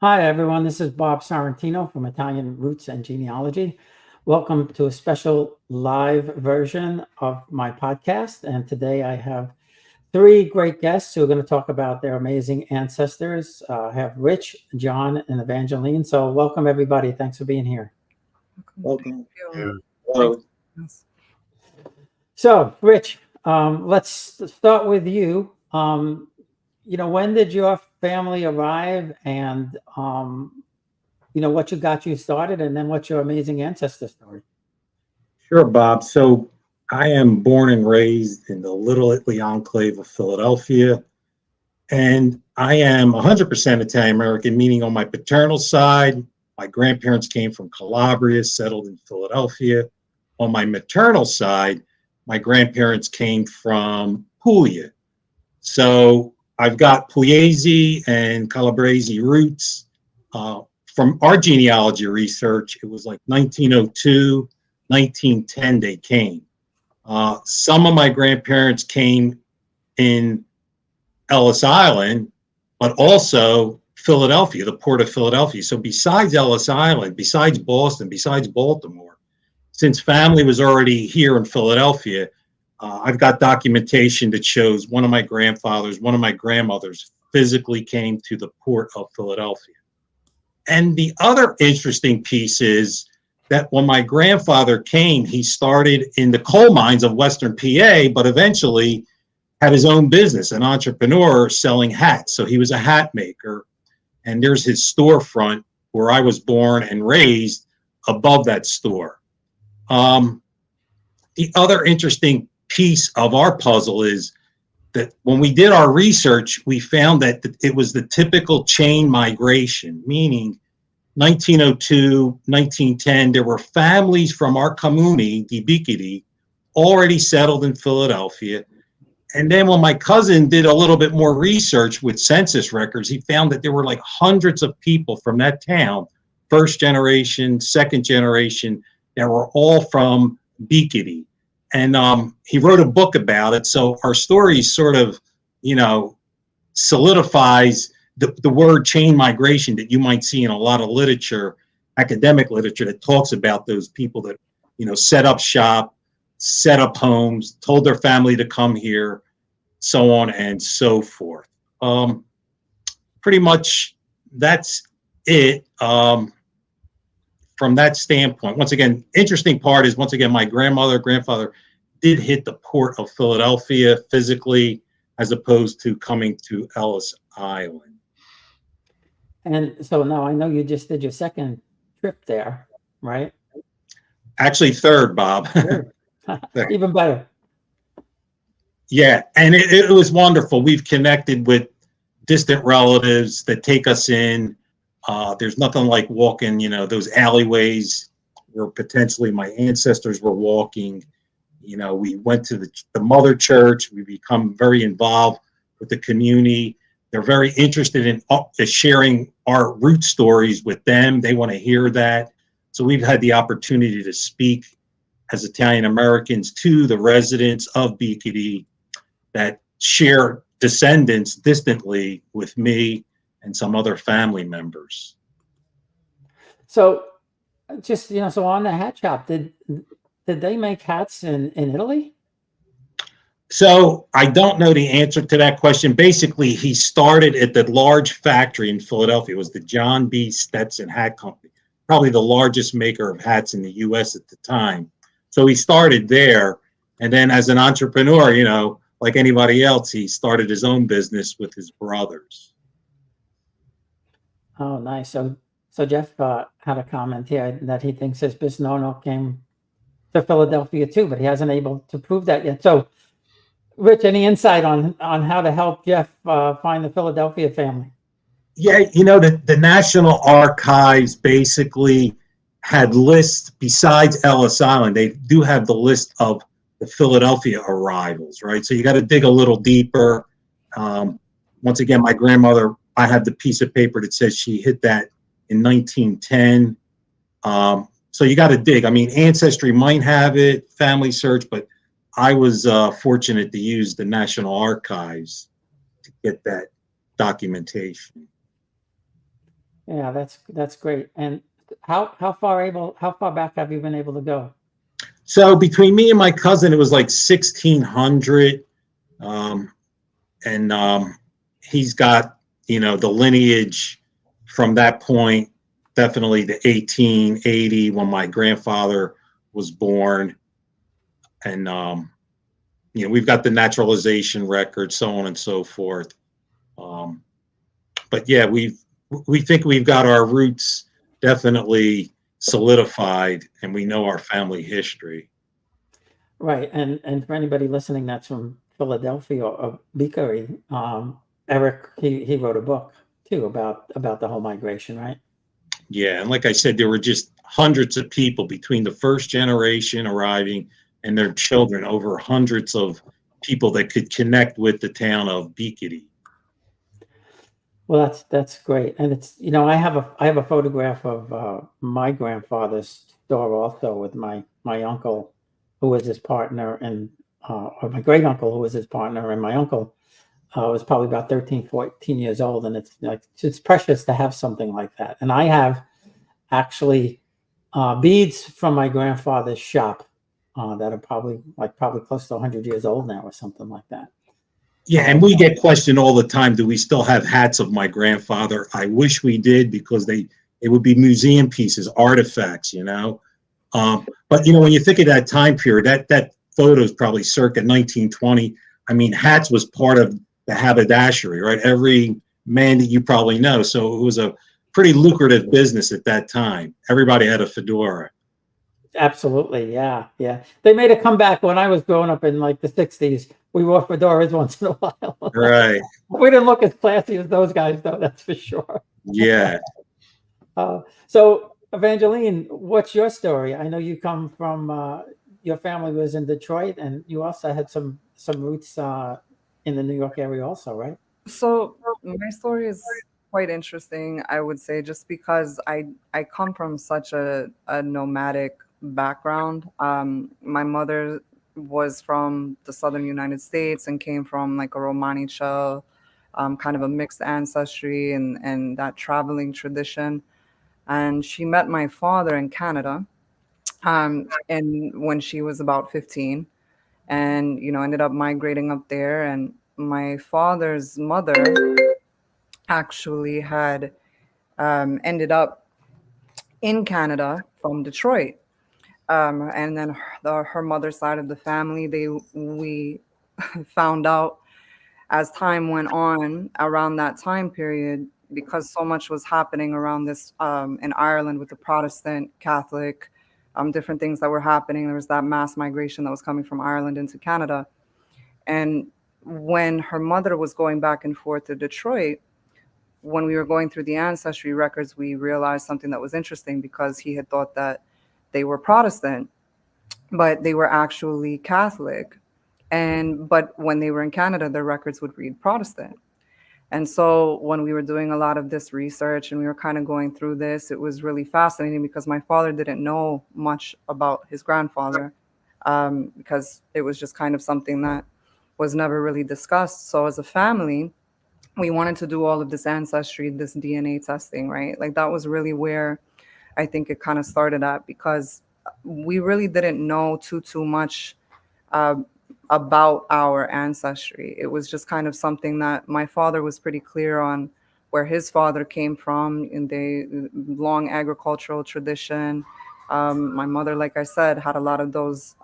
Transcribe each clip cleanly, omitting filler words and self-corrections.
Hi, everyone. This is Bob Sorrentino from Italian Roots and Genealogy. Welcome to a special live version of my podcast. And today I have three great guests who are going to talk about their amazing ancestors. I have Rich, John, and Evangeline. So welcome, everybody. Thanks for being here. Welcome. Yeah. Hello. So, Rich, let's start with you. When did your family arrive, and what you got you started, and then what's your amazing ancestor story? Sure, Bob. So I am born and raised in the Little Italy enclave of Philadelphia, and I am 100% Italian American, meaning on my paternal side, my grandparents came from Calabria, settled in Philadelphia. On my maternal side, my grandparents came from Puglia. So I've got Pugliese and Calabrese roots. From our genealogy research, it was like 1902, 1910 they came. Some of my grandparents came in Ellis Island, but also Philadelphia, the port of Philadelphia. So besides Ellis Island, besides Boston, besides Baltimore, since family was already here in Philadelphia, I've got documentation that shows one of my grandfathers, one of my grandmothers physically came to the port of Philadelphia. And the other interesting piece is that when my grandfather came, he started in the coal mines of Western PA, but eventually had his own business, an entrepreneur selling hats. So he was a hat maker. And there's his storefront where I was born and raised above that store. The other interesting piece of our puzzle is that when we did our research, we found that it was the typical chain migration, meaning 1902, 1910, there were families from our comune, di Biccheri, already settled in Philadelphia. And then when my cousin did a little bit more research with census records, he found that there were like hundreds of people from that town, first generation, second generation, that were all from Biccheri. And he wrote a book about it. So our story sort of, solidifies the word chain migration that you might see in a lot of literature, academic literature, that talks about those people that, set up shop, set up homes, told their family to come here, so on and so forth. Pretty much that's it. From that standpoint, once again, interesting part is, once again, my grandfather did hit the port of Philadelphia physically, as opposed to coming to Ellis Island. And so now I know you just did your second trip there, right? Actually, third, Bob. Third. Even better. Yeah, and it was wonderful. We've connected with distant relatives that take us in. There's nothing like walking, those alleyways where potentially my ancestors were walking. We went to the mother church. We become very involved with the community. They're very interested in sharing our root stories with them. They want to hear that. So we've had the opportunity to speak as Italian Americans to the residents of Biccheri that share descendants distantly with me and some other family members. So just, so on the hat shop, did they make hats in Italy? So I don't know the answer to that question. Basically, he started at the large factory in Philadelphia. It was the John B. Stetson Hat Company, probably the largest maker of hats in the U.S. at the time. So he started there. And then as an entrepreneur, like anybody else, he started his own business with his brothers. Oh, nice. So Jeff had a comment here that he thinks his bisnonno came to Philadelphia too, but he hasn't able to prove that yet. So, Rich, any insight on how to help Jeff find the Philadelphia family? Yeah, the National Archives basically had lists besides Ellis Island. They do have the list of the Philadelphia arrivals, right? So you got to dig a little deeper. Once again, my grandmother, I have the piece of paper that says she hit that in 1910. So you got to dig. I mean, Ancestry might have it, Family Search, but I was fortunate to use the National Archives to get that documentation. Yeah, that's great. And how far back have you been able to go? So between me and my cousin, it was like 1600. Um, and he's got, the lineage from that point, definitely to 1880 when my grandfather was born. And, we've got the naturalization record, so on and so forth. Um, but yeah, we think we've got our roots definitely solidified, and we know our family history. Right. And for anybody listening that's from Philadelphia or Beakery, Eric, he wrote a book too about the whole migration, right? Yeah, and like I said, there were just hundreds of people between the first generation arriving and their children, over hundreds of people that could connect with the town of Beakety. Well, that's great. And it's, I have a photograph of my grandfather's store also with my uncle who was his partner and or my great uncle who was his partner and my uncle was probably about 13, 14 years old. And it's like, it's precious to have something like that. And I have actually beads from my grandfather's shop that are probably close to 100 years old now or something like that. Yeah, and we get questioned all the time, do we still have hats of my grandfather? I wish we did, because it would be museum pieces, artifacts. But when you think of that time period, that photo is probably circa 1920. I mean, hats was part of the haberdashery, right? Every man that you probably know. So it was a pretty lucrative business at that time. Everybody had a fedora. Absolutely, yeah, yeah. They made a comeback when I was growing up in like the '60s. We wore fedoras once in a while. Right. We didn't look as classy as those guys, though. That's for sure. Yeah. So, Evangeline, what's your story? I know you come from your family was in Detroit, and you also had some roots in the New York area, also, right? So my story is quite interesting, I would say, just because I come from such a nomadic background. My mother was from the southern United States and came from like a Romani Chal, kind of a mixed ancestry and that traveling tradition. And she met my father in Canada, and when she was about 15, and ended up migrating up there. And my father's mother actually had ended up in Canada from Detroit. And then her mother's side of the family, we found out as time went on around that time period, because so much was happening around this in Ireland with the Protestant, Catholic, different things that were happening. There was that mass migration that was coming from Ireland into Canada. And when her mother was going back and forth to Detroit, when we were going through the ancestry records, we realized something that was interesting, because he had thought that they were Protestant, but they were actually Catholic. But when they were in Canada, their records would read Protestant. And so when we were doing a lot of this research and we were kind of going through this, it was really fascinating, because my father didn't know much about his grandfather, because it was just kind of something that was never really discussed. So as a family, we wanted to do all of this ancestry, this DNA testing, right? Like that was really where I think it kind of started at, because we really didn't know too much uh, about our ancestry. It was just kind of something that my father was pretty clear on where his father came from in the long agricultural tradition. My mother, like I said, had a lot of those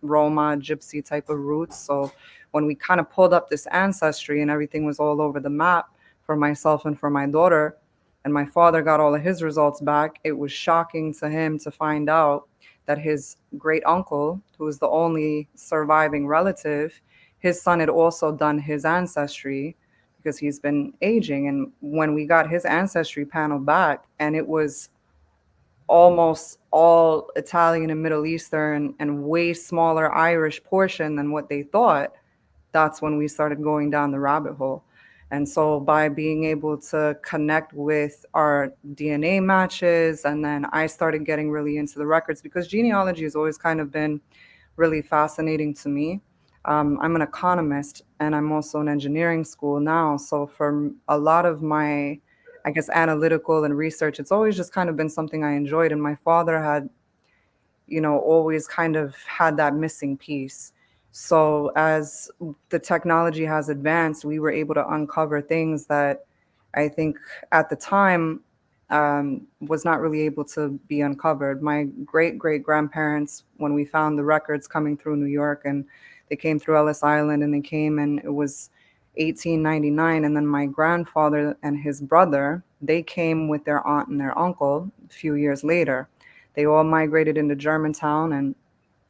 Roma, gypsy type of roots. So when we kind of pulled up this ancestry and everything was all over the map for myself and for my daughter, and my father got all of his results back, it was shocking to him to find out that his great uncle, who was the only surviving relative, his son had also done his ancestry, because he's been aging. And when we got his ancestry panel back, and it was almost all Italian and Middle Eastern and way smaller Irish portion than what they thought, that's when we started going down the rabbit hole. And so by being able to connect with our DNA matches, and then I started getting really into the records, because genealogy has always kind of been really fascinating to me. I'm an economist and I'm also in engineering school now. So for a lot of my I guess, analytical and research. It's always just kind of been something I enjoyed. And my father had, always kind of had that missing piece. So as the technology has advanced, we were able to uncover things that I think at the time was not really able to be uncovered. My great great grandparents, when we found the records coming through New York, and they came through Ellis Island, and they came, and it was 1899. And then my grandfather and his brother, they came with their aunt and their uncle a few years later. They all migrated into Germantown, and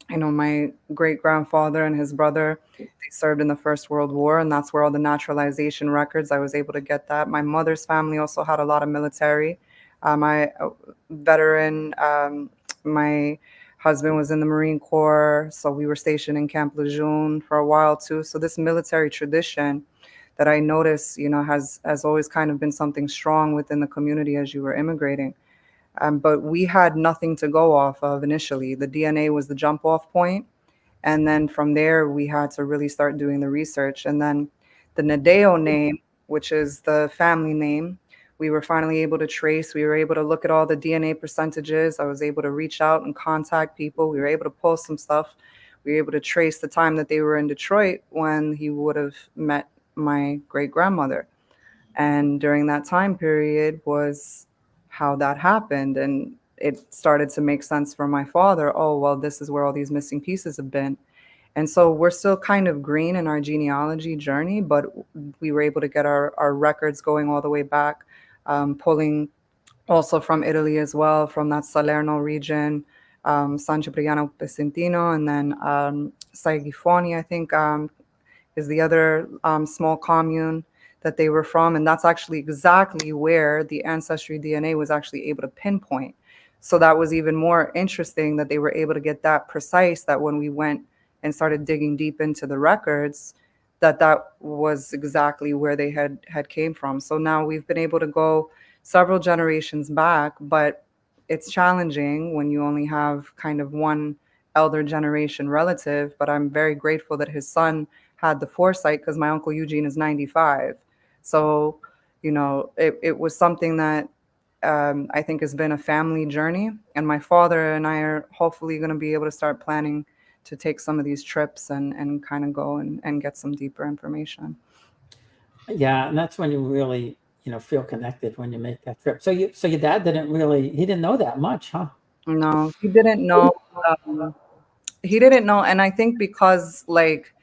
my great grandfather and his brother, they served in the First World War, and that's where all the naturalization records, I was able to get that. My mother's family also had a lot of military. My veteran, my husband was in the Marine Corps, so we were stationed in Camp Lejeune for a while too. So this military tradition that I noticed, has always kind of been something strong within the community as you were immigrating. But we had nothing to go off of initially. The DNA was the jump off point. And then from there, we had to really start doing the research. And then the Nadeo name, which is the family name, we were finally able to trace. We were able to look at all the DNA percentages. I was able to reach out and contact people. We were able to pull some stuff. We were able to trace the time that they were in Detroit when he would have met my great grandmother. And during that time period was how that happened. And it started to make sense for my father. Oh, well, this is where all these missing pieces have been. And so we're still kind of green in our genealogy journey, but we were able to get our records going all the way back, pulling also from Italy as well, from that Salerno region, San Cipriano Pesentino, and then Saigifoni, I think, is the other small commune that they were from. And that's actually exactly where the Ancestry DNA was actually able to pinpoint. So that was even more interesting that they were able to get that precise, that when we went and started digging deep into the records, that was exactly where they had came from. So now we've been able to go several generations back, but it's challenging when you only have kind of one elder generation relative. But I'm very grateful that his son had the foresight, because my uncle Eugene is 95. So, it was something that I think has been a family journey. And my father and I are hopefully going to be able to start planning to take some of these trips and kind of go and get some deeper information. Yeah, and that's when you really, feel connected when you make that trip. So your dad he didn't know that much, huh? No, he didn't know. Um, he didn't know. And I think because, like,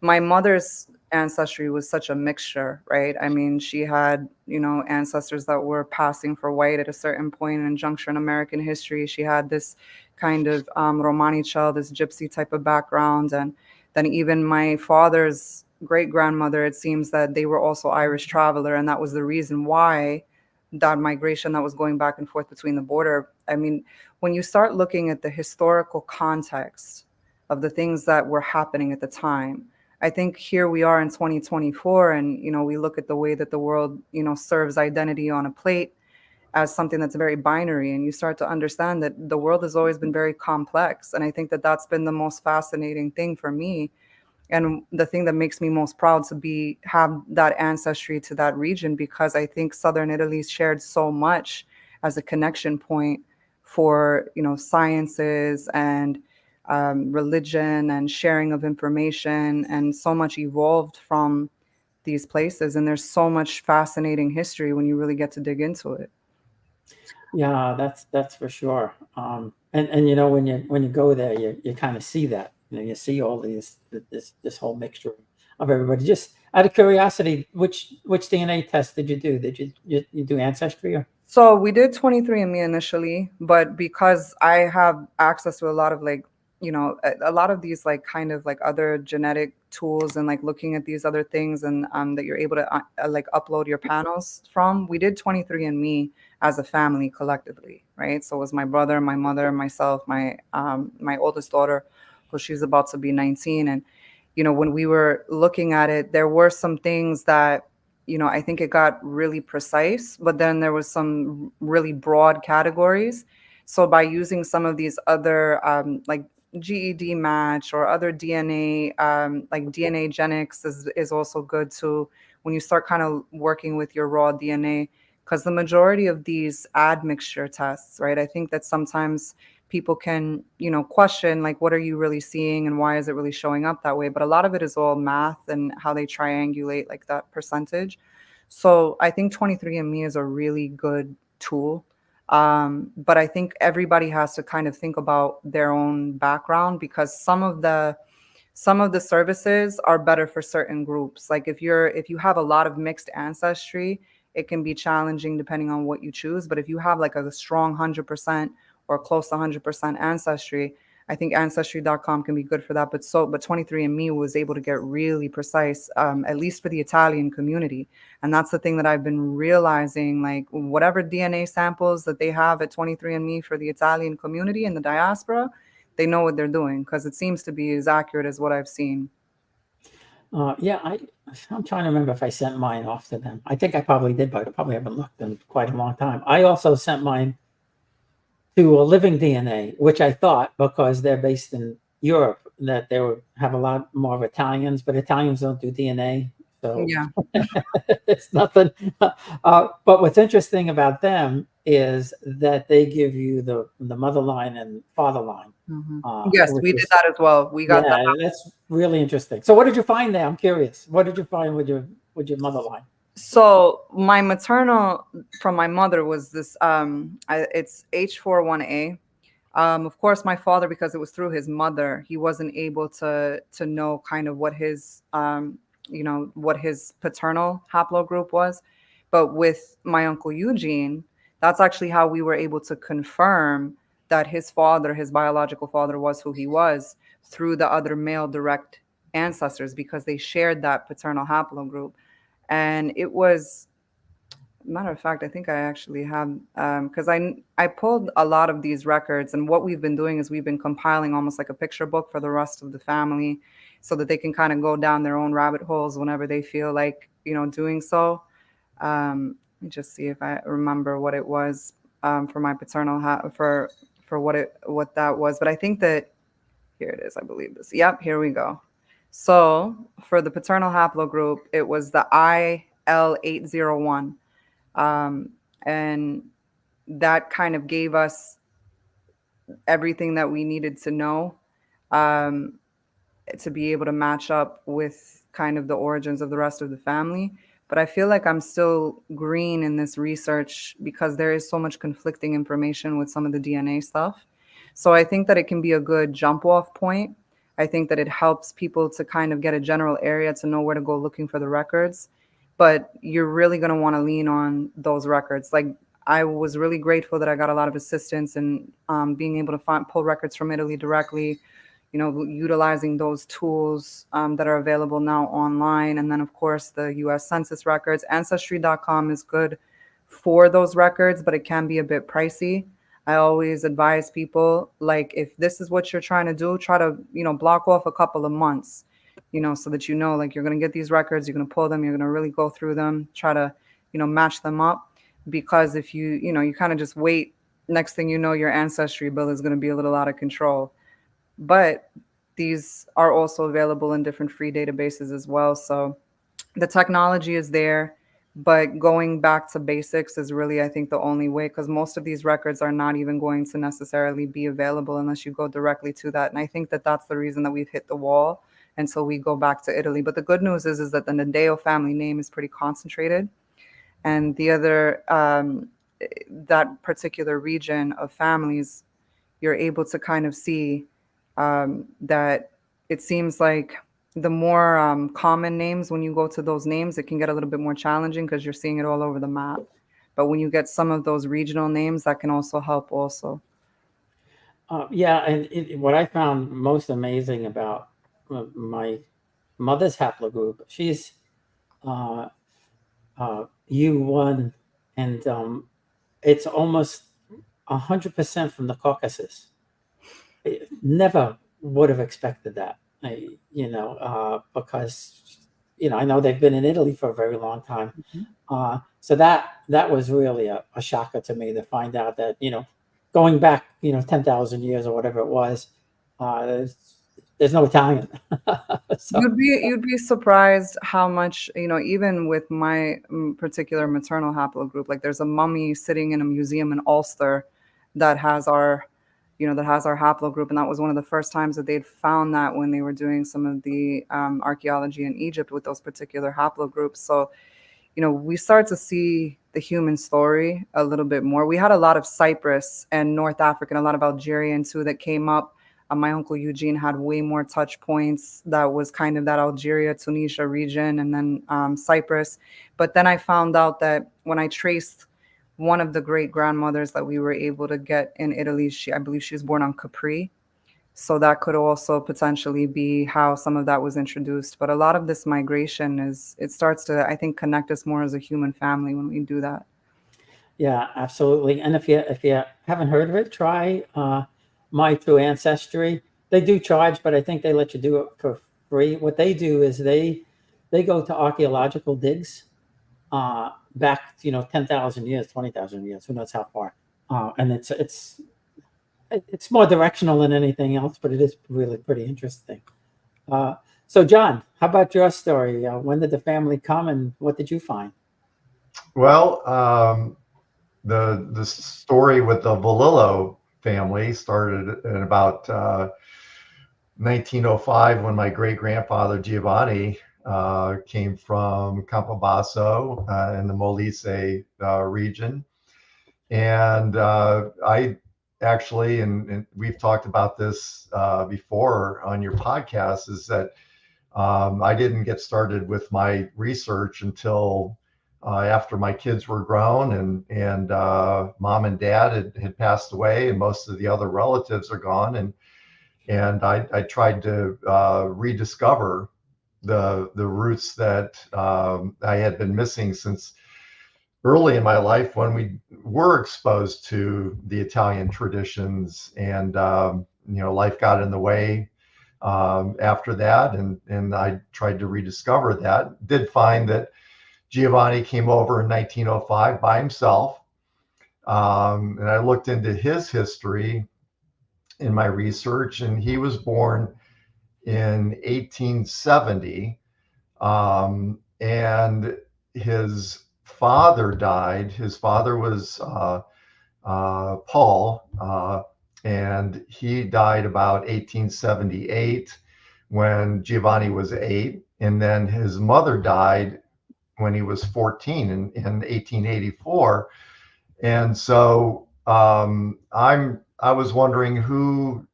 my mother's ancestry was such a mixture, right? I mean, she had, ancestors that were passing for white at a certain point in juncture in American history. She had this kind of Romanichal, this gypsy type of background. And then even my father's great grandmother, it seems that they were also Irish traveler. And that was the reason why that migration that was going back and forth between the border. I mean, when you start looking at the historical context of the things that were happening at the time, I think here we are in 2024, and we look at the way that the world serves identity on a plate as something that's very binary, and you start to understand that the world has always been very complex. And I think that that's been the most fascinating thing for me, and the thing that makes me most proud to have that ancestry to that region, because I think Southern Italy shared so much as a connection point for sciences and religion and sharing of information, and so much evolved from these places. And there's so much fascinating history when you really get to dig into it. Yeah, that's for sure. And when you go there, you kind of see that. You see all this whole mixture of everybody. Just out of curiosity, which DNA test did you do? Did you do Ancestry or? So we did 23andMe initially, but because I have access to a lot of, like, a lot of these, like, kind of like other genetic tools, and like looking at these other things, and that you're able to like upload your panels from, we did 23andMe as a family collectively, right? So it was my brother, my mother, myself, my oldest daughter, who she's about to be 19. And when we were looking at it, there were some things that I think it got really precise, but then there was some really broad categories. So by using some of these other like GED match or other DNA, like DNA Genics is also good too. When you start kind of working with your raw DNA, because the majority of these admixture tests, right? I think that sometimes people can, question like, what are you really seeing and why is it really showing up that way? But a lot of it is all math and how they triangulate like that percentage. So I think 23andMe is a really good tool. But I think everybody has to kind of think about their own background, because some of the services are better for certain groups. Like if you have a lot of mixed ancestry, it can be challenging depending on what you choose. But if you have like a strong 100% or close to 100% ancestry, I think ancestry.com can be good for that. But 23andMe was able to get really precise, at least for the Italian community. And that's the thing that I've been realizing, like whatever DNA samples that they have at 23andMe for the Italian community and the diaspora, they know what they're doing, because it seems to be as accurate as what I've seen. Yeah, I'm trying to remember if I sent mine off to them. I think I probably did, but I probably haven't looked in quite a long time. I also sent mine to a Living DNA, which I thought, because they're based in Europe, that they would have a lot more of Italians, but Italians don't do DNA. So Yeah. it's nothing. But what's interesting about them is that they give you the mother line and father line. Yes, Which we did is, that as well. We got that. yeah, that's really interesting. So what did you find there? I'm curious. What did you find with your mother line? So my maternal from my mother was this. It's H41A. Of course, my father, because it was through his mother, he wasn't able to know kind of what his what his paternal haplogroup was. But with my uncle Eugene, that's actually how we were able to confirm that his father, his biological father, was who he was, through the other male direct ancestors, because they shared that paternal haplogroup. And it was, matter of fact, I think I actually have, because I pulled a lot of these records, and what we've been doing is we've been compiling almost like a picture book for the rest of the family, so that they can kind of go down their own rabbit holes whenever they feel like doing so. Let me just see if I remember what it was, for my paternal for what that was. But I think that here it is. I believe this. Yep, here we go. So for the paternal haplogroup, it was the IL801. And that kind of gave us everything that we needed to know, um, to be able to match up with kind of the origins of the rest of the family. But I feel like I'm still green in this research, because there is so much conflicting information with some of the DNA stuff. So I think that it can be a good jump off point. I think that it helps people to kind of get a general area to know where to go looking for the records. But you're really going to want to lean on those records. Like, I was really grateful that I got a lot of assistance in being able to pull records from Italy directly, utilizing those tools that are available now online. And then, of course, the US Census records. Ancestry.com is good for those records, but it can be a bit pricey. I always advise people, like, if this is what you're trying to do, try to, block off a couple of months, so that like, you're going to get these records, you're going to pull them, you're going to really go through them, try to, match them up. Because if you kind of just wait, next thing you know, your ancestry bill is going to be a little out of control. But these are also available in different free databases as well. So the technology is there, but going back to basics is really, I think, the only way, because most of these records are not even going to necessarily be available unless you go directly to that. And I think that that's the reason that we've hit the wall until we go back to Italy. But the good news is that the Nadeo family name is pretty concentrated. And the other, that particular region of families, you're able to kind of see that it seems like the more common names, when you go to those names, it can get a little bit more challenging because you're seeing it all over the map. But when you get some of those regional names, that can also help also. Yeah, and what I found most amazing about my mother's haplogroup, she's U1, and it's almost 100% from the Caucasus. I never would have expected that, because I know they've been in Italy for a very long time. So that was really a shocker to me, to find out that going back 10,000 years or whatever it was, there's no Italian. So, You'd be surprised how much, you know, even with my particular maternal haplogroup, like there's a mummy sitting in a museum in Ulster that has our, you know, that has our haplogroup, and that was one of the first times that they'd found that when they were doing some of the archaeology in Egypt with those particular haplogroups. So, you know, we start to see the human story a little bit more. We had a lot of Cyprus and North African, a lot of Algerian too that came up. My uncle Eugene had way more touch points. That was kind of that Algeria, Tunisia region, and then Cyprus. But then I found out that when I traced one of the great grandmothers that we were able to get in Italy, I believe she was born on Capri. So that could also potentially be how some of that was introduced. But a lot of this migration it starts to, I think, connect us more as a human family when we do that. yeah, absolutely. And if you haven't heard of it, try My True Ancestry. They do charge, but I think they let you do it for free. What they do is they go to archaeological digs back, 10,000 years, 20,000 years, who knows how far. And it's more directional than anything else, but it is really pretty interesting. So, John, how about your story? When did the family come, and what did you find? Well, the story with the Valillo family started in about 1905 when my great grandfather Giovanni came from Campobasso in the Molise region, and I actually, and we've talked about this before on your podcast, is that I didn't get started with my research until after my kids were grown, and mom and dad had passed away, and most of the other relatives are gone, and I tried to rediscover the roots that I had been missing since early in my life when we were exposed to the Italian traditions, and life got in the way after that, and I tried to rediscover that. Did find that Giovanni came over in 1905 by himself, and I looked into his history in my research, and he was born in 1870, and his father died. His father was Paul, and he died about 1878 when Giovanni was 8, and then his mother died when he was 14 in 1884. And so I was wondering who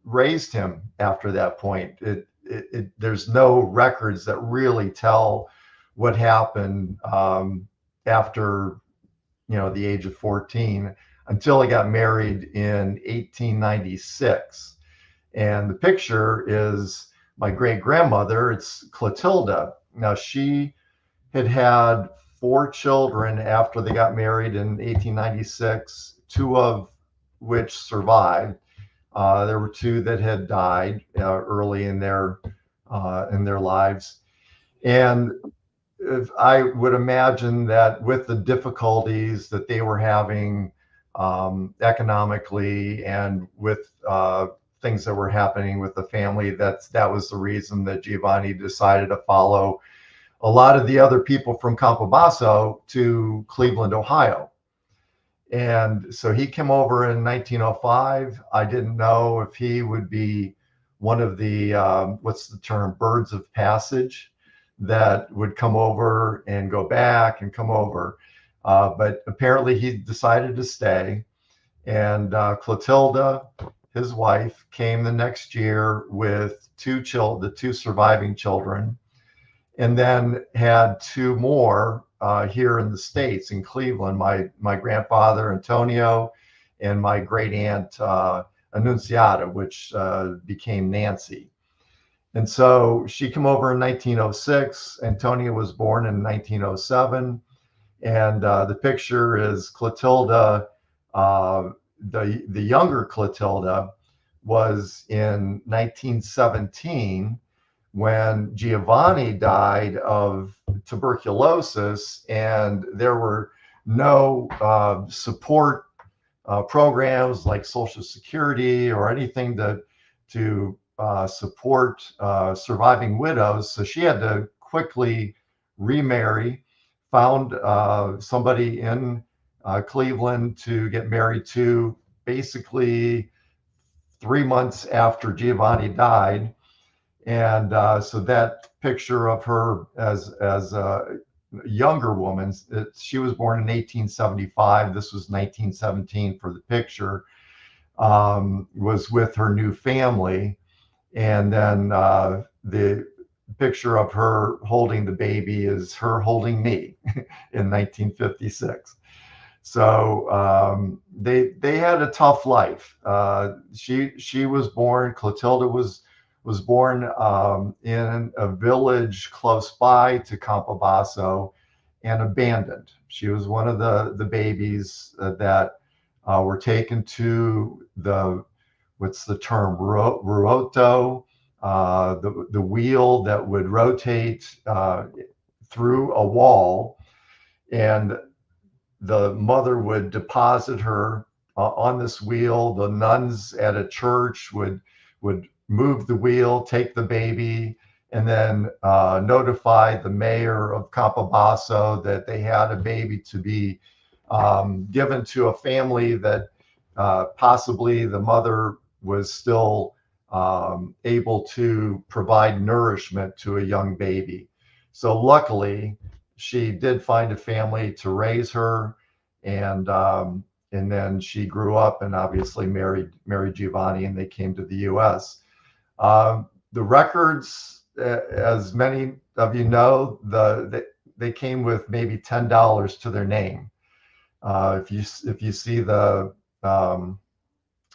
raised him after that point. There's no records that really tell what happened after the age of 14 until he got married in 1896. And the picture is my great grandmother. It's Clotilda. Now she had 4 children after they got married in 1896, 2 of which survived. There were 2 that had died early in their lives, and if I would imagine that with the difficulties that they were having economically and with things that were happening with the family, that was the reason that Giovanni decided to follow a lot of the other people from Campobasso to Cleveland, Ohio. And so he came over in 1905. I didn't know if he would be one of the, what's the term, birds of passage that would come over and go back and come over. But apparently he decided to stay. And Clotilda, his wife, came the next year with the 2 surviving children, and then had 2 more here in the States, in Cleveland, my grandfather Antonio and my great aunt Annunziata, which became Nancy. And so she came over in 1906. Antonio was born in 1907. And the picture is Clotilda, the younger Clotilda was in 1917 when Giovanni died of tuberculosis, and there were no support programs like Social Security or anything to support surviving widows. So she had to quickly remarry, found somebody in Cleveland to get married to, basically 3 months after Giovanni died. And so that picture of her as a younger woman, she was born in 1875. This was 1917 for the picture, was with her new family. And then the picture of her holding the baby is her holding me in 1956. So they had a tough life. She was born, Clotilda was born in a village close by to Campobasso and abandoned. She was one of the babies that were taken to what's the term, ruoto, the wheel that would rotate through a wall, and the mother would deposit her on this wheel. The nuns at a church would move the wheel, take the baby, and then notify the mayor of Campobasso that they had a baby to be given to a family that possibly the mother was still able to provide nourishment to a young baby. So luckily, she did find a family to raise her, and then she grew up and obviously married Giovanni, and they came to the U.S. The records, as many of you know, they came with maybe $10 to their name. If you see the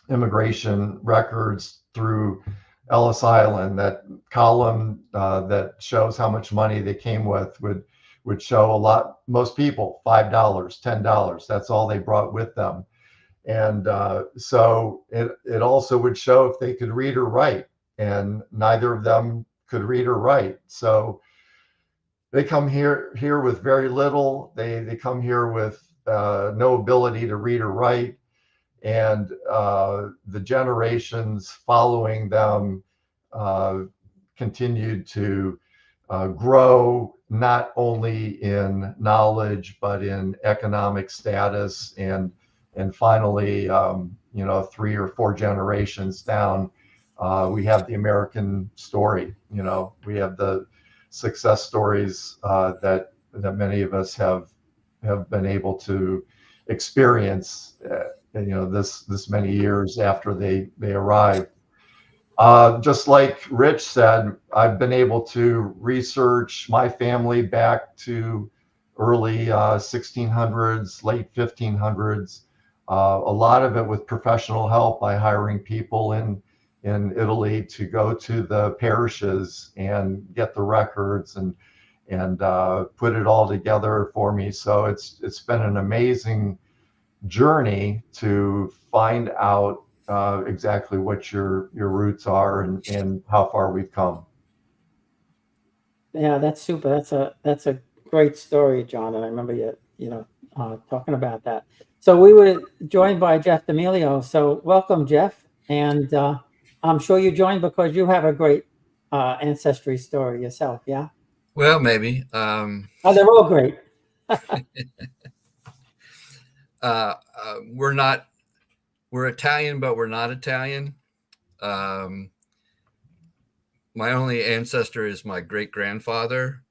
immigration records through Ellis Island, that column that shows how much money they came with would show most people $5, $10. That's all they brought with them. And so it also would show if they could read or write, and neither of them could read or write. So they come here with very little. They come here with no ability to read or write. And the generations following them continued to grow, not only in knowledge, but in economic status. And finally, 3 or 4 generations down, we have the American story. We have the success stories that many of us have been able to experience. This many years after they arrived. Just like Rich said, I've been able to research my family back to early 1600s, late 1500s. A lot of it with professional help by hiring people in Italy to go to the parishes and get the records and put it all together for me. So it's been an amazing journey to find out exactly what your roots are and how far we've come. Yeah, that's super. That's a great story, John. And I remember you talking about that. So we were joined by Jeff D'Amelio. So welcome, Jeff. And I'm sure you joined because you have a great ancestry story yourself. Yeah. Well, maybe. Oh, they're all great. We're Italian, but we're not Italian. My only ancestor is my great-grandfather,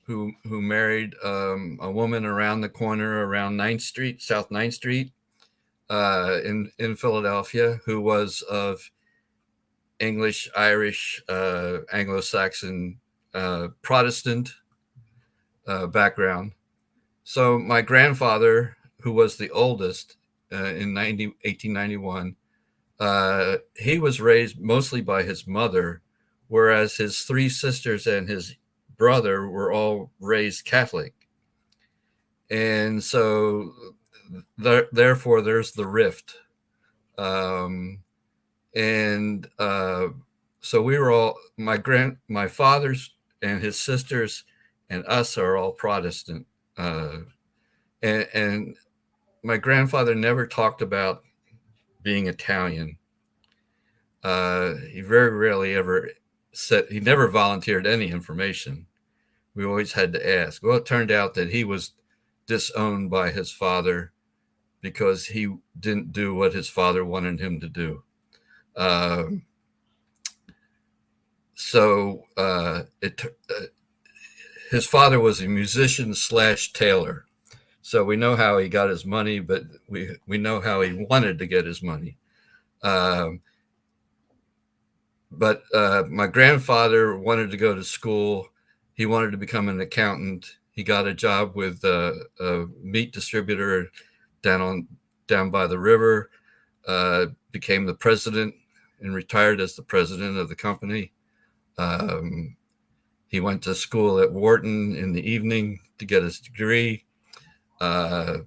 who married a woman around the corner around 9th Street, South 9th Street, in Philadelphia, who was of English, Irish, Anglo-Saxon, Protestant background. So my grandfather, who was the oldest in 1891, he was raised mostly by his mother, whereas his 3 sisters and his brother were all raised Catholic. And so therefore there's the rift. So we were all, my father's and his sisters and us are all Protestant. And my grandfather never talked about being Italian. He very rarely ever said, he never volunteered any information. We always had to ask. Well, it turned out that he was disowned by his father because he didn't do what his father wanted him to do. His father was a musician / tailor. So we know how he got his money, but we know how he wanted to get his money. But my grandfather wanted to go to school. He wanted to become an accountant. He got a job with a meat distributor down by the river, became the president and retired as the president of the company. He went to school at Wharton in the evening to get his degree. My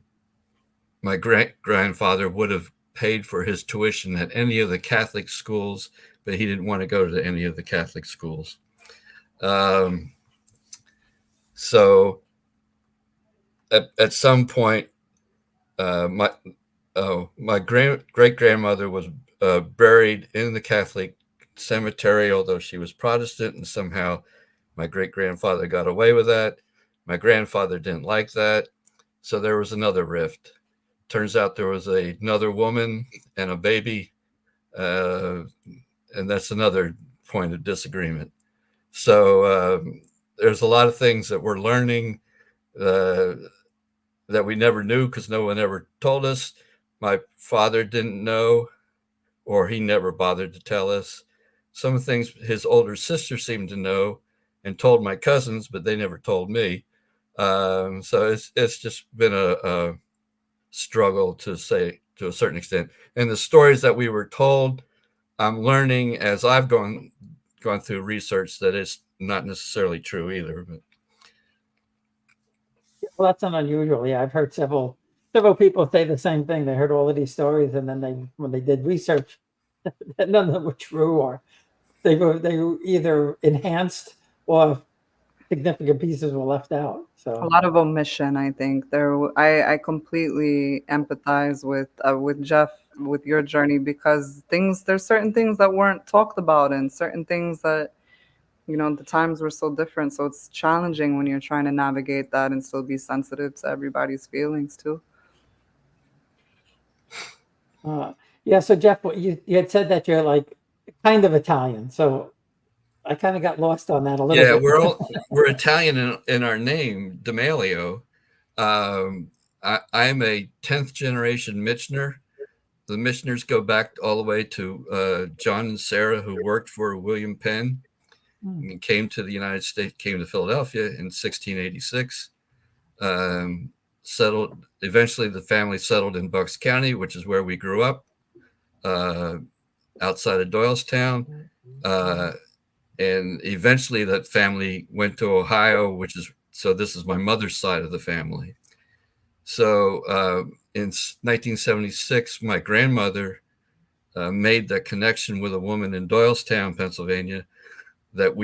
grandfather would have paid for his tuition at any of the Catholic schools, but he didn't want to go to any of the Catholic schools. So at some point, my great grandmother was buried in the Catholic cemetery, although she was Protestant, and somehow my great grandfather got away with that. My grandfather didn't like that, so there was another rift. Turns out there was another woman and a baby, and that's another point of disagreement. So there's a lot of things that we're learning that we never knew because no one ever told us. My father didn't know, or he never bothered to tell us. Some things his older sister seemed to know and told my cousins, but they never told me. So it's just been a struggle to say to a certain extent. And the stories that we were told, I'm learning as I've gone through research that it's not necessarily true either. But. Well, that's not unusual. Yeah, I've heard several people say the same thing. They heard all of these stories, and then when they did research, none of them were true, or they were either enhanced or significant pieces were left out. So a lot of omission, I think. I completely empathize with Jeff, with your journey, because there's certain things that weren't talked about, and certain things that, the times were so different. So it's challenging when you're trying to navigate that and still be sensitive to everybody's feelings too. Yeah. So Jeff, you had said that you're like kind of Italian. So I kind of got lost on that a little bit. Yeah, we're Italian in our name, D'Amelio. I'm a 10th generation Michener. The Micheners go back all the way to John and Sarah, who worked for William Penn and came to the United States, came to Philadelphia in 1686. Eventually the family settled in Bucks County, which is where we grew up, outside of Doylestown. And eventually that family went to Ohio, so this is my mother's side of the family. So in 1976, my grandmother made that connection with a woman in Doylestown, Pennsylvania, that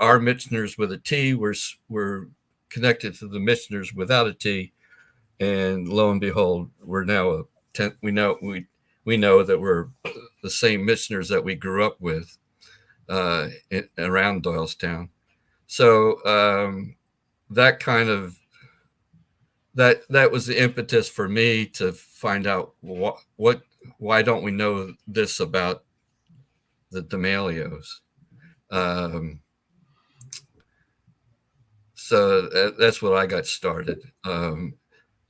our Micheners with a T were connected to the Micheners without a T. And lo and behold, we're now we know that we're the same Micheners that we grew up with. Around Doylestown. So that was the impetus for me to find out why don't we know this about the D'Amelios. So that's what I got started.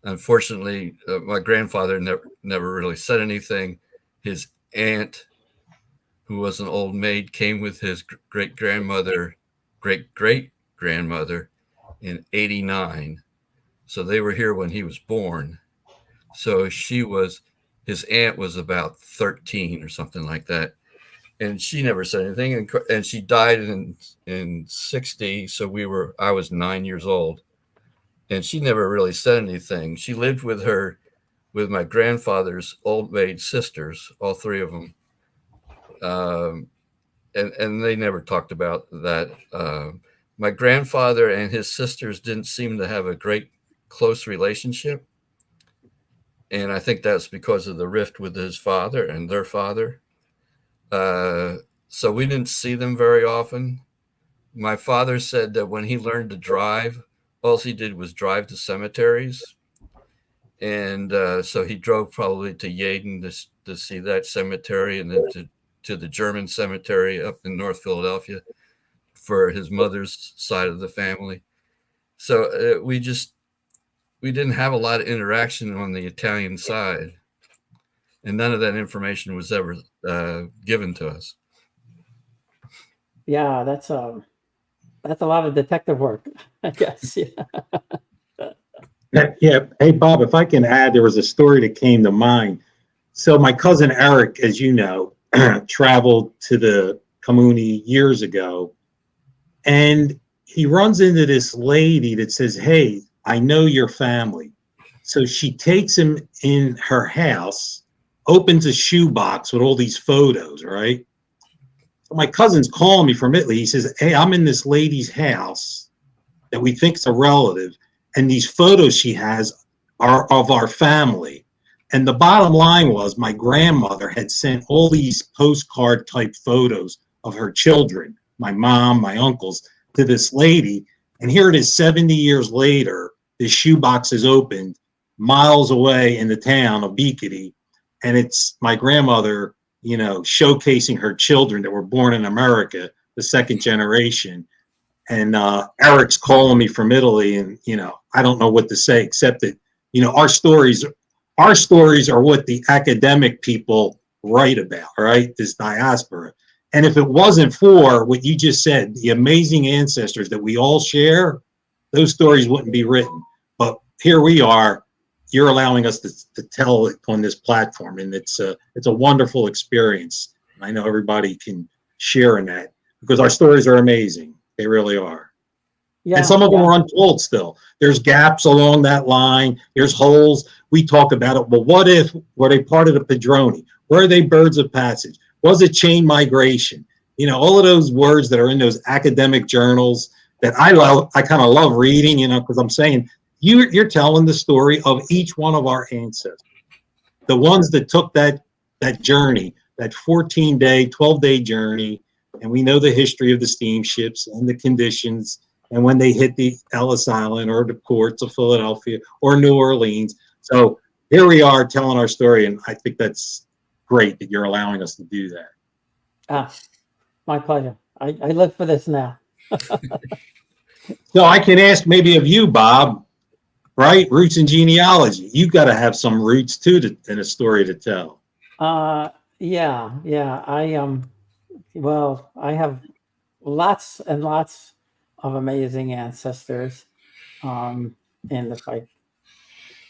Unfortunately, my grandfather never really said anything. His aunt, who was an old maid, came with his great grandmother in 89. So they were here when he was born. So his aunt was about 13 or something like that. And she never said anything. And she died in 60. So I was 9 years old. And she never really said anything. She lived with my grandfather's old maid sisters, all three of them. And they never talked about that. My grandfather and his sisters didn't seem to have a great close relationship. And I think that's because of the rift with his father and their father. So we didn't see them very often. My father said that when he learned to drive, all he did was drive to cemeteries. And so he drove probably to Yaden to see that cemetery, and then to the German cemetery up in North Philadelphia for his mother's side of the family. So we didn't have a lot of interaction on the Italian side, and none of that information was ever given to us. Yeah, that's a lot of detective work, I guess. Yeah. Yeah. Hey, Bob, if I can add, there was a story that came to mind. So my cousin Eric, as you know, traveled to the Comuni years ago, and he runs into this lady that says, "Hey, I know your family." So she takes him in her house, opens a shoebox with all these photos, right? So my cousin's calling me from Italy. He says, "Hey, I'm in this lady's house that we think's a relative, and these photos she has are of our family." And the bottom line was my grandmother had sent all these postcard type photos of her children, my mom, my uncles, to this lady. And here it is 70 years later, this shoebox is opened miles away in the town of Beacady. And it's my grandmother, showcasing her children that were born in America, the second generation. And Eric's calling me from Italy, and I don't know what to say except that our stories are what the academic people write about, right? This diaspora. And if it wasn't for what you just said, the amazing ancestors that we all share, those stories wouldn't be written. But here we are. You're allowing us to tell it on this platform, and it's a wonderful experience. I know everybody can share in that because our stories are amazing. They really are. Yeah, and some of them are untold still. There's gaps along that line. There's holes. We talk about it. Well, what if, were they part of the Padroni? Were they birds of passage? Was it chain migration? All of those words that are in those academic journals that I love, I kind of love reading, because I'm saying, you're telling the story of each one of our ancestors. The ones that took that journey, that 14-day, 12-day journey, and we know the history of the steamships and the conditions, and when they hit the Ellis Island or the ports of Philadelphia or New Orleans. So here we are telling our story, and I think that's great that you're allowing us to do that. My pleasure. I live for this now. So I can ask maybe of you, Bob, right? Roots and genealogy. You've got to have some roots too and a story to tell. Yeah. I have lots and lots of amazing ancestors. And if I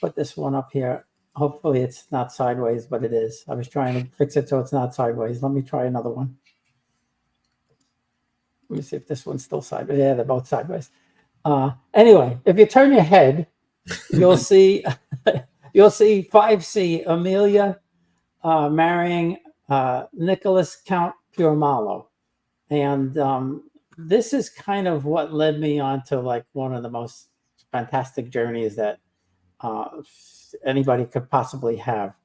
put this one up here, hopefully it's not sideways, but it is. I was trying to fix it so it's not sideways. Let me try another one. Let me see if this one's still sideways. Yeah, they're both sideways. Anyway, if you turn your head, you'll see 5C, Amelia marrying Nicholas Count Purmalo. And this is kind of what led me on to like one of the most fantastic journeys that anybody could possibly have.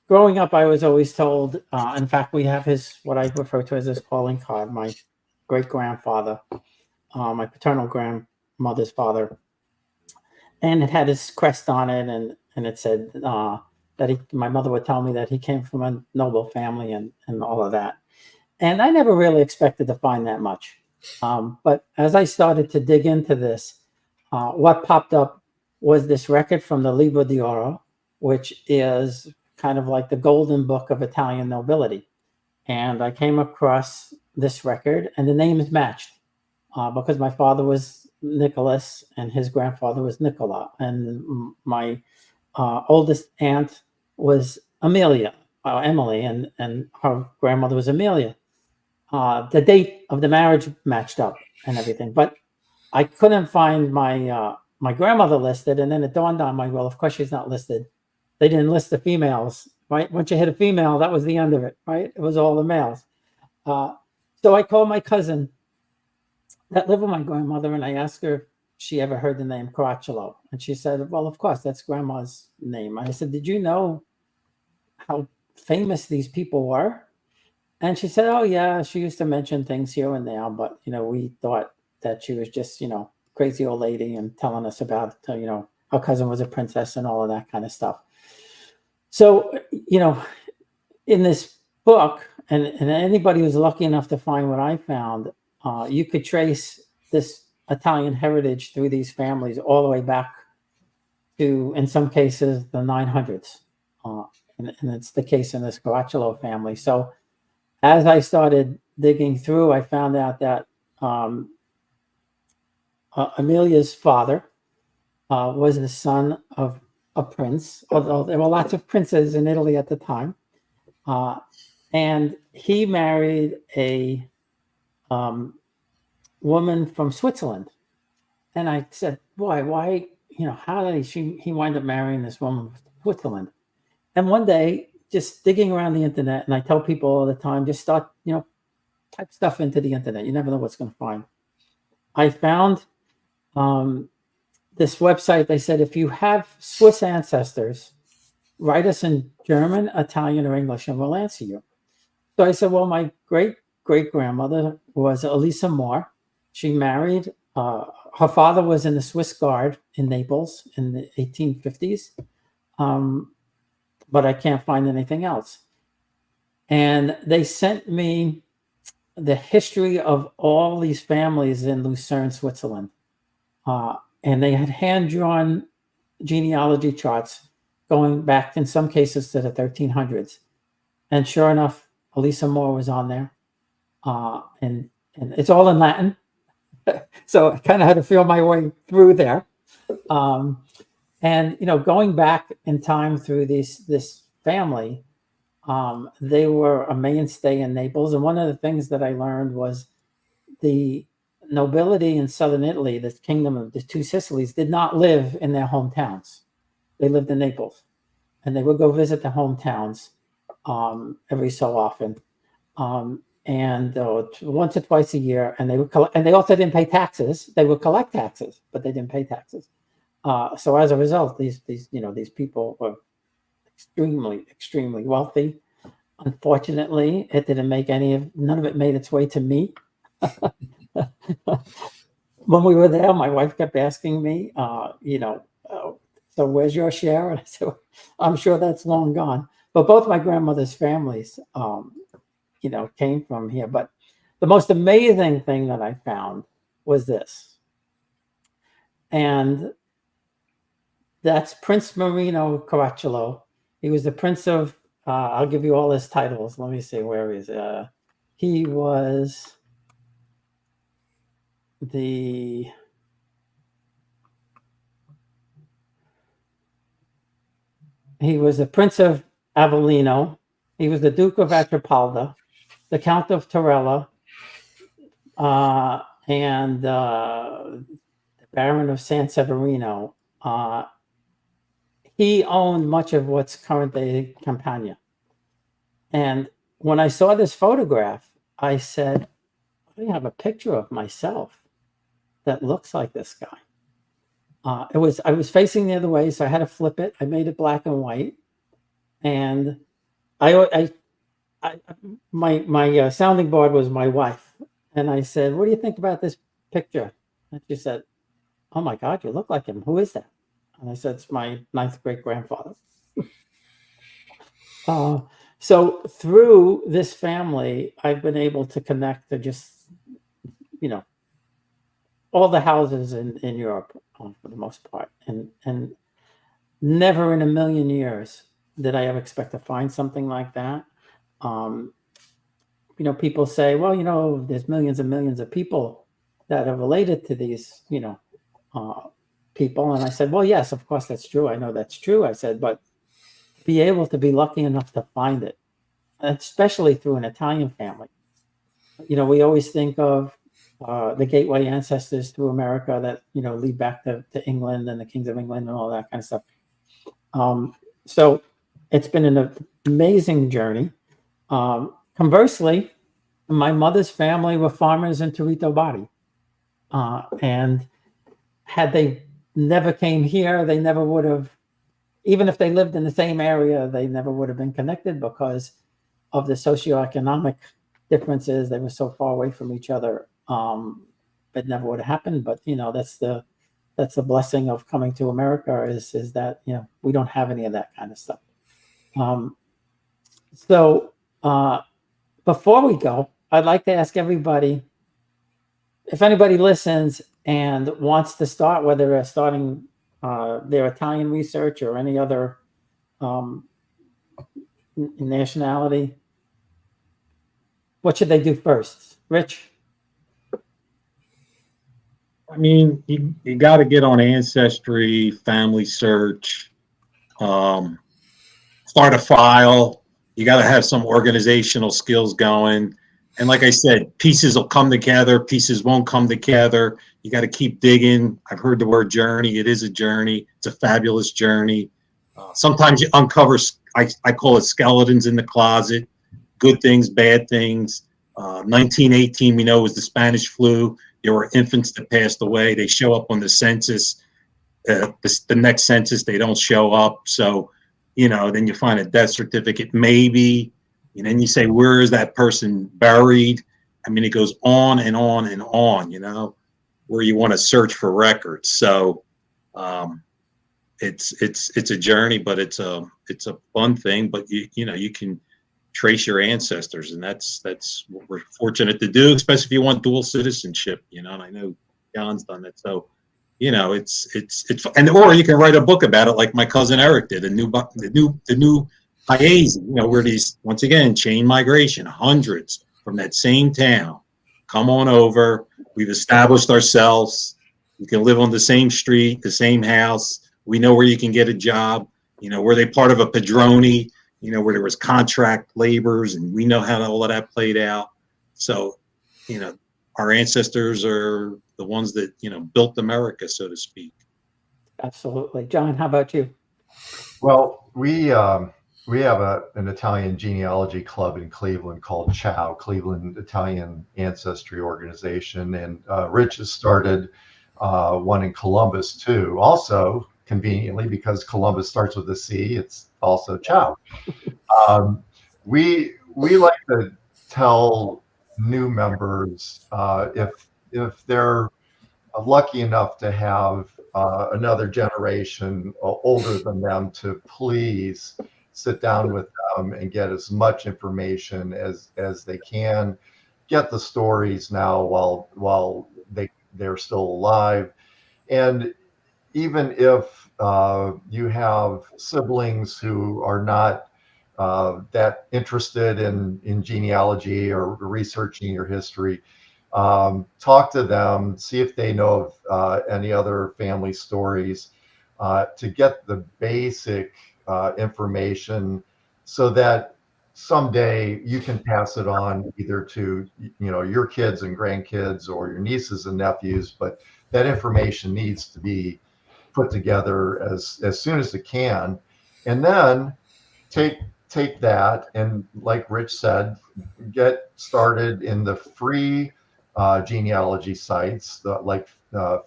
Growing up, I was always told, in fact, we have what I refer to as his calling card, my great-grandfather, my paternal grandmother's father. And it had his crest on it, and it said that my mother would tell me that he came from a noble family and all of that. And I never really expected to find that much. But as I started to dig into this, what popped up was this record from the Libro d'Oro, which is kind of like the golden book of Italian nobility. And I came across this record, and the names matched because my father was Nicholas and his grandfather was Nicola. And my oldest aunt was Emily, and her grandmother was Amelia. The date of the marriage matched up and everything, but I couldn't find my my grandmother listed. And then it dawned on me, well, of course she's not listed. They didn't list the females, right? Once you hit a female, that was the end of it, right? It was all the males. So I called my cousin that lived with my grandmother, and I asked her if she ever heard the name Caracciolo. And she said, well, of course, that's grandma's name. And I said, did you know how famous these people were. And she said, "Oh yeah, she used to mention things here and there, but we thought that she was just crazy old lady and telling us about her cousin was a princess and all of that kind of stuff." So in this book, and anybody who's lucky enough to find what I found, you could trace this Italian heritage through these families all the way back to, in some cases, the 900s. And it's the case in this Caracciolo family. So as I started digging through, I found out that Amelia's father was the son of a prince, although there were lots of princes in Italy at the time. And he married a woman from Switzerland. And I said, boy, why, how did he wind up marrying this woman from Switzerland? And one day, just digging around the internet, and I tell people all the time, just start, type stuff into the internet. You never know what's going to find. I found this website. They said, if you have Swiss ancestors, write us in German, Italian, or English, and we'll answer you. So I said, well, my great-great-grandmother was Elisa Moore. She married, her father was in the Swiss Guard in Naples in the 1850s, but I can't find anything else. And they sent me the history of all these families in Lucerne, Switzerland. And they had hand-drawn genealogy charts going back, in some cases, to the 1300s. And sure enough, Elisa Moore was on there. And it's all in Latin. So I kind of had to feel my way through there. And, going back in time through this family, they were a mainstay in Naples. And one of the things that I learned was the nobility in southern Italy, the kingdom of the two Sicilies, did not live in their hometowns. They lived in Naples. And they would go visit their hometowns every so often. And once or twice a year, and they would collect, and they also didn't pay taxes. They would collect taxes, but they didn't pay taxes. So as a result, these people were extremely wealthy. Unfortunately, it didn't make none of it made its way to me. When we were there, my wife kept asking me, so where's your share? And I said, I'm sure that's long gone. But both my grandmother's families, came from here. But the most amazing thing that I found was this. And that's Prince Marino Caracciolo. He was the Prince of, I'll give you all his titles. Let me see, where is he was the Prince of Avellino. He was the Duke of Atripalda, the Count of Torella, and the Baron of San Severino. He owned much of what's current day Campania. And when I saw this photograph, I said, I have a picture of myself that looks like this guy. I was facing the other way, so I had to flip it. I made it black and white, and my sounding board was my wife, and I said, "What do you think about this picture?" And she said, "Oh my God, you look like him. Who is that?" And I said, "It's my ninth great grandfather." So through this family, I've been able to connect to just, all the houses in Europe for the most part. And never in a million years did I ever expect to find something like that. People say, well, there's millions and millions of people that are related to these, people. And I said, well, yes, of course, that's true. I know that's true. I said, but be able to be lucky enough to find it, especially through an Italian family. We always think of the gateway ancestors through America that, lead back to England and the kings of England and all that kind of stuff. So it's been an amazing journey. Conversely, my mother's family were farmers in Torito Bari. And had they never came here, they never would have even if they lived in the same area, they never would have been connected because of the socioeconomic differences. They were so far away from each other. It never would have happened. But that's the blessing of coming to America is that we don't have any of that kind of stuff. So before we go, I'd like to ask everybody, if anybody listens and wants to start, whether they're starting their Italian research or any other nationality, what should they do first? Rich? I mean, you got to get on Ancestry, Family Search, start a file. You got to have some organizational skills going. And like I said, pieces will come together, pieces won't come together. You got to keep digging. I've heard the word journey. It is a journey. It's a fabulous journey. Sometimes you uncover, I call it skeletons in the closet, good things, bad things. 1918, we know, was the Spanish flu. There were infants that passed away. They show up on the census. The next census, they don't show up. So, then you find a death certificate, maybe. And then you say, where is that person buried? I mean, it goes on and on and on, where you want to search for records. So it's a journey, but it's a fun thing. But you can trace your ancestors, and that's what we're fortunate to do, especially if you want dual citizenship, and I know John's done it. So, it's and or you can write a book about it, like my cousin Eric did, the new Paese, where these, once again, chain migration, hundreds from that same town come on over. We've established ourselves. You can live on the same street, the same house. We know where you can get a job. Were they part of a padrone? Where there was contract laborers, and we know how all of that played out. So, our ancestors are the ones that, built America, so to speak. Absolutely. John, how about you? Well, we have an Italian genealogy club in Cleveland called CHOW, Cleveland Italian Ancestry Organization. And Rich has started one in Columbus too. Also, conveniently, because Columbus starts with a C, it's also CHOW. We like to tell new members, if they're lucky enough to have another generation older than them, to please sit down with them and get as much information as they can. Get the stories now while they're still alive. And even if you have siblings who are not that interested in genealogy or researching your history, talk to them, see if they know of any other family stories, to get the basic information, so that someday you can pass it on either to your kids and grandkids or your nieces and nephews. But that information needs to be put together as soon as it can, and then take that, and like Rich said, get started in the free genealogy sites like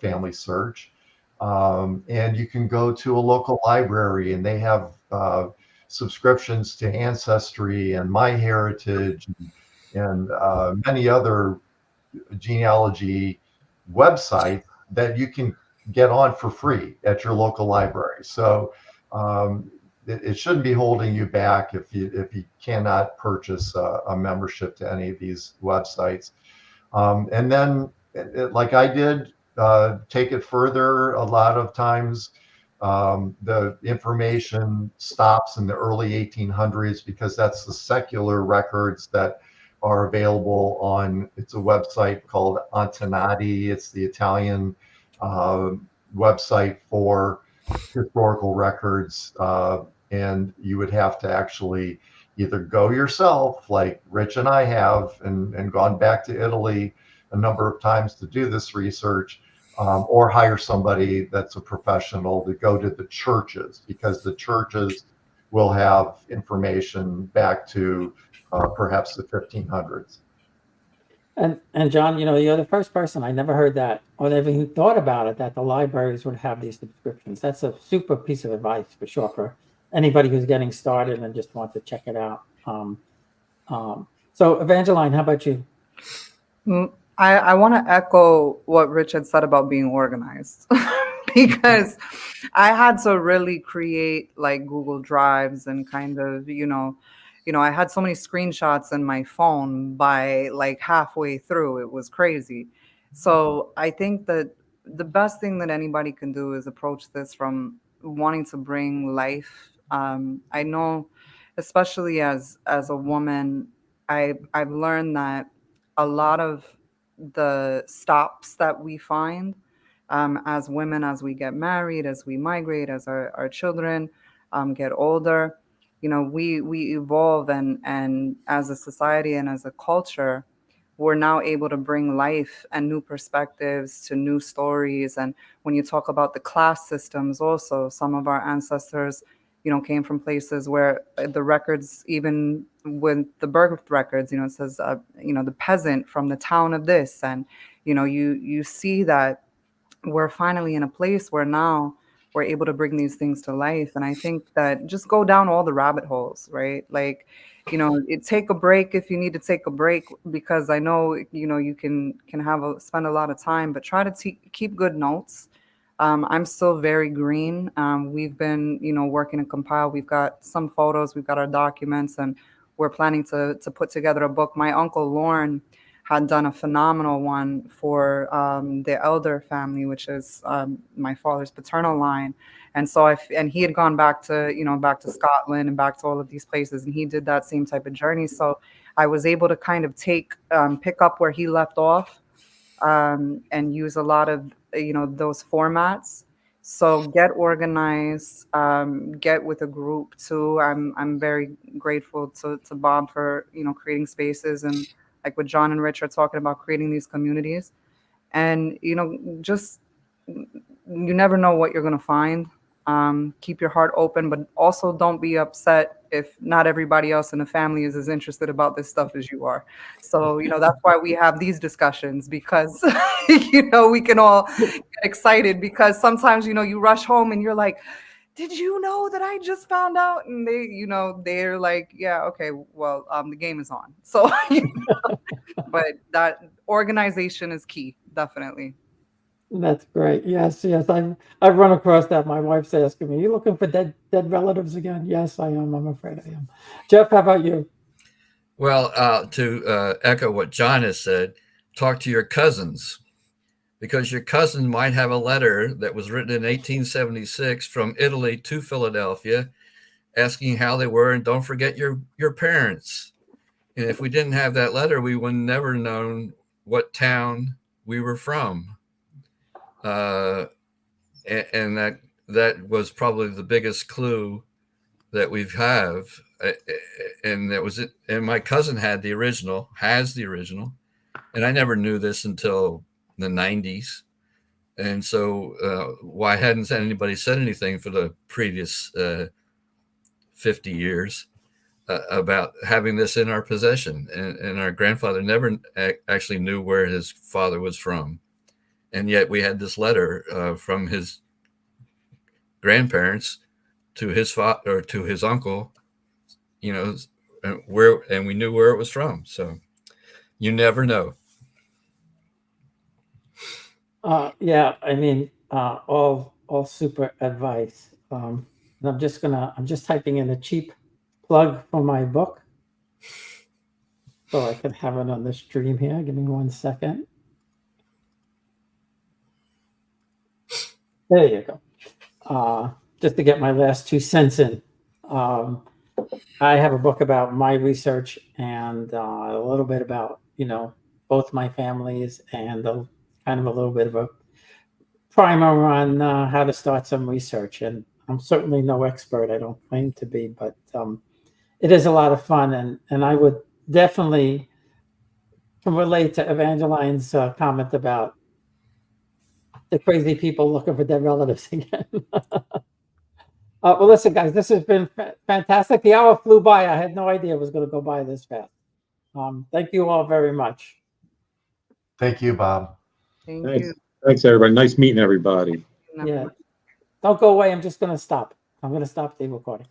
Family Search, and you can go to a local library, and they have subscriptions to Ancestry and MyHeritage and many other genealogy websites that you can get on for free at your local library. So it shouldn't be holding you back if you cannot purchase a membership to any of these websites. And then, like I did, take it further. A lot of times the information stops in the early 1800s, because that's the secular records that are available on, it's a website called Antenati. It's the Italian website for historical records, and you would have to actually either go yourself, like Rich and I have, and gone back to Italy a number of times to do this research, or hire somebody that's a professional to go to the churches, because the churches will have information back to perhaps the 1500s. And John, you're the first person. I never heard that or never even thought about it, that the libraries would have these subscriptions. That's a super piece of advice for sure for anybody who's getting started and just wants to check it out. So Evangeline, how about you? I want to echo what Rich had said about being organized because I had to really create like Google Drives and kind of, I had so many screenshots in my phone by like halfway through. It was crazy. So I think that the best thing that anybody can do is approach this from wanting to bring life. I know, especially as a woman, I've learned that a lot of the stops that we find as women, as we get married, as we migrate, as our children get older, we evolve, and as a society and as a culture, we're now able to bring life and new perspectives to new stories. And when you talk about the class systems, also some of our ancestors, came from places where the records, even with the birth records, it says, the peasant from the town of this, and you see that we're finally in a place where now we're able to bring these things to life. And I think that just go down all the rabbit holes, right? Like, take a break if you need to take a break, because I know, you can spend a lot of time, but try to keep good notes. I'm still very green. We've been, working to compile. We've got some photos, we've got our documents, and we're planning to put together a book. My uncle Lauren had done a phenomenal one for the Elder family, which is my father's paternal line. And so and he had gone back to Scotland and back to all of these places, and he did that same type of journey. So I was able to kind of pick up where he left off, and use a lot of those formats. So get organized, get with a group too. I'm very grateful to Bob for creating spaces, and like what John and Rich are talking about, creating these communities. And just, you never know what you're going to find. Keep your heart open, but also don't be upset if not everybody else in the family is as interested about this stuff as you are. So, that's why we have these discussions, because, we can all get excited, because sometimes, you rush home and you're like, did you know that I just found out? And they're like, yeah, okay, well, the game is on. So, but that organization is key, definitely. That's great. Yes, yes. I've run across that. My wife's asking me, "You looking for dead relatives again?" Yes, I am. I'm afraid I am. Jeff, how about you? Well, to echo what John has said, talk to your cousins, because your cousin might have a letter that was written in 1876 from Italy to Philadelphia asking how they were, and don't forget your parents. And if we didn't have that letter, we would never known what town we were from. And that was probably the biggest clue that we have. And that was it. And my cousin has the original, and I never knew this until the 90s. And so why hadn't anybody said anything for the previous 50 years about having this in our possession? And our grandfather never actually knew where his father was from. And yet we had this letter from his grandparents to his father or to his uncle, and we knew where it was from. So you never know. Yeah, I mean, all super advice. And I'm just typing in a cheap plug for my book, so I can have it on the stream here. Give me 1 second. There you go. Just to get my last 2 cents in. I have a book about my research and a little bit about, both my families, and kind of a little bit of a primer on how to start some research. And I'm certainly no expert. I don't claim to be, but it is a lot of fun. And I would definitely can relate to Evangeline's comment about the crazy people looking for dead relatives again. Well, listen, guys, this has been fantastic. The hour flew by. I had no idea it was going to go by this fast. Thank you all very much. Thank you, Bob. Thank Thanks. you. Thanks, everybody. Nice meeting everybody. Yeah. Don't go away. I'm just going to stop. I'm going to stop the recording.